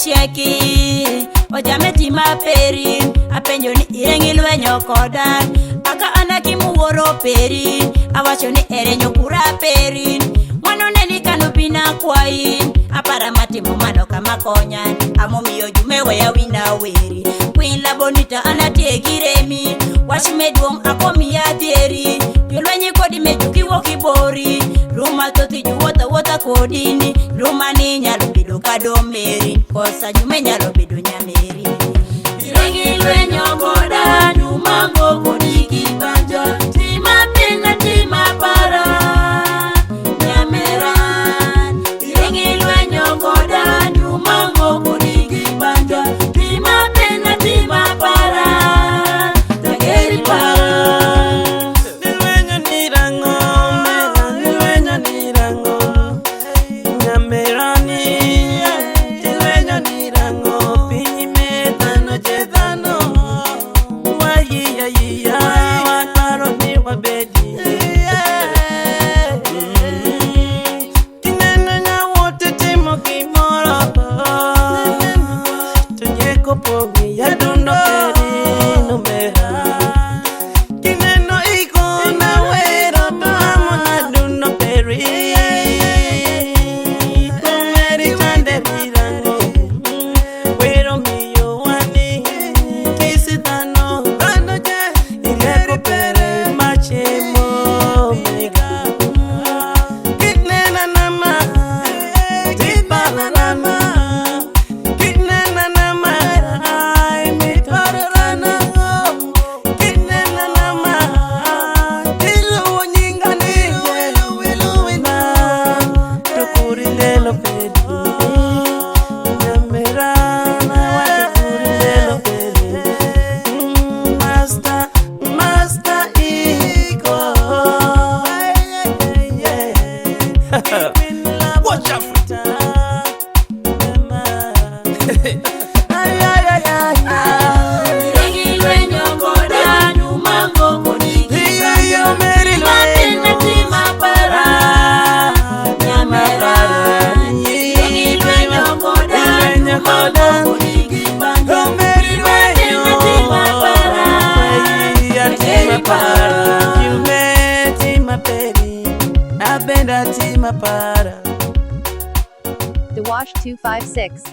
shieki ojame tima peri apenjo ni irengi lwenyo koda aka anaki muworo peri awacho ni erenyo kura peri wano neni kano bina kwai apara matimo mano kama konyan amomiyo jumewe ya wina weri Queen la bonita anatie giremi washime duong akomi ya dieri yulwenyi kodi mejuki wokibori ruma toti juwota wota kodini ruma ni nyalo bido kadomeri kosa jume nyalo bido nyameri irengi lwenyo koda nyumango kodigi banjo tima pina tima para nyameran irengi lwenyo koda nyumango kodigi banjo tima pina tima para tageri para Watch out for The Wash 256